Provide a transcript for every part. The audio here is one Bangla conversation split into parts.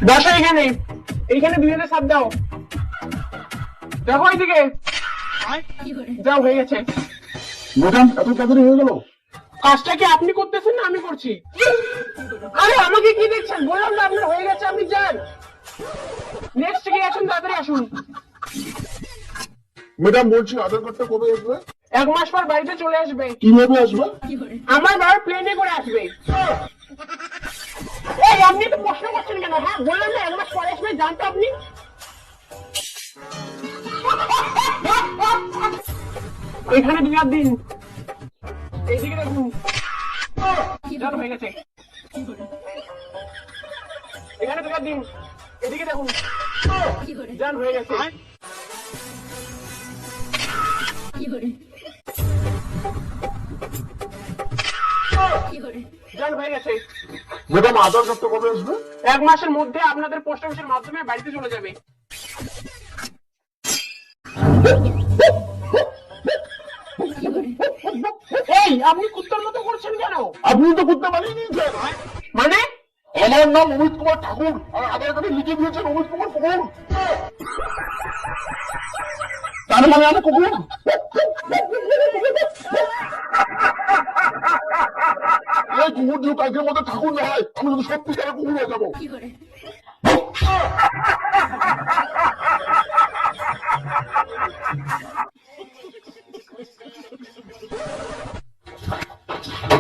বসো এখানে, এইখানে 2007 দাও। দেখো এইদিকে, যাও হয়ে গেছে। ম্যাডাম এত তাড়াতাড়ি হয়ে গেল? কাজটা কি আপনি করতেছেন না আমি করছি? আরে আমাকে কি দেখছেন, বললাম না আপনার হয়ে গেছে, আপনি যান। নেক্সট কি আসুন, তাড়াতাড়ি আসুন। ম্যাডাম বলছি আধার কার্ডটা কবে আসবে? 1 মাস পর বাড়িতে চলে আসবে। কিভাবে আসবে? আমার বাবার প্লেনে করে আসবে। এই আপনি তো প্রশ্ন করছেন কেন? হ্যাঁ বললাম না 1 মাস পরে আসবে, যান তো আপনি। এখানে 2 হাত দিন, এইদিকে দেখুন, যান হয়ে গেছে। এখানে 2 হাত দিন, এদিকে দেখুন, যান হয়ে গেছে। যান হয়ে গেছে। ম্যাডাম আধার কার্ডটা কবে আসবে? 1 মাসের মধ্যে আপনাদের পোস্ট অফিসের মাধ্যমে বাড়িতে চলে যাবে। এই আপনি কুত্তার মতো করছেন কেন? আপনি তো করতে বানিয়ে নিয়েছেন। মানে আমার নাম অমিত কুমার ঠাকুর আর আধার কার্ডে লিখে দিয়েছেন অমিত কুমার কুকুর। তার মানে আমি কুকুর? এই কুকুর যদি কালকের মধ্যে ঠাকুর না হয়, আমি যদি সত্যিকারের কুকুর হয়ে যাবো।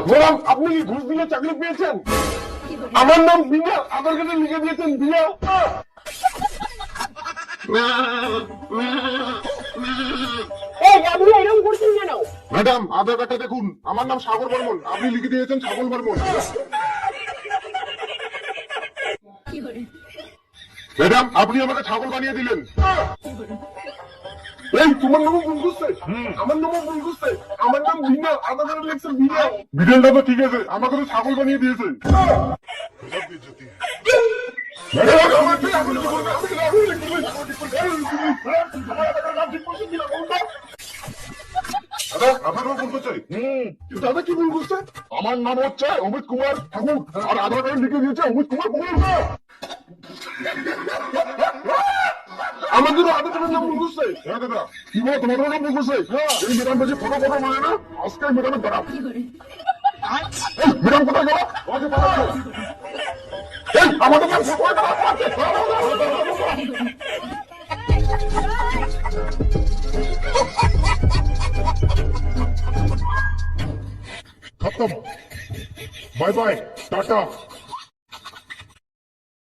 ম্যাডাম আপনি কি ঘুষ দিয়ে চাকরি পেয়েছেন? আমার নাম বিনা, আধার কার্ডে লিখে দিয়েছেন বিনা। এই আপনি এরকম করছেন কেন? ম্যাডাম আধার কার্ডটা দেখুন, আমার নাম সাগর বর্মন, আপনি লিখে দিয়েছেন ছাগল বর্মন। ম্যাডাম আপনি আমাকে ছাগল বানিয়ে দিলেন। এই তোমার নামও ভুল করছে, আমার নামও ভুল করছে। আমার নাম বিনা, আধার কার্ডে লিখছেন বিনা। বিড়ালটা তো ঠিক আছে, আমাকে তো ছাগল বানিয়ে দিয়েছে। ম্যাডাম, আমার কি আপনি কি বলবেন? আমি কি দাদা আপনার নাম ভুল করছে? দাদা কি ভুল করছে? আমার নাম হচ্ছে অমিত কুমার ঠাকুর আর আধার কার্ডে লিখে দিয়েছে অমিত কুমার কুকুর। আমাদের আধার কার্ডের নাম ভুল করছে। হ্যাঁ দাদা কি বলো, তোমার নাম ভুল করছে? এই ম্যাডাম বলছে ফটো ফটো মানে না, আজকে ম্যাডামের দ্বারা। ম্যাডাম কোথায় গেল? আমাকে পাঠাচ্ছে। এই আমাদের নাম खत्म। Bye bye, Tata.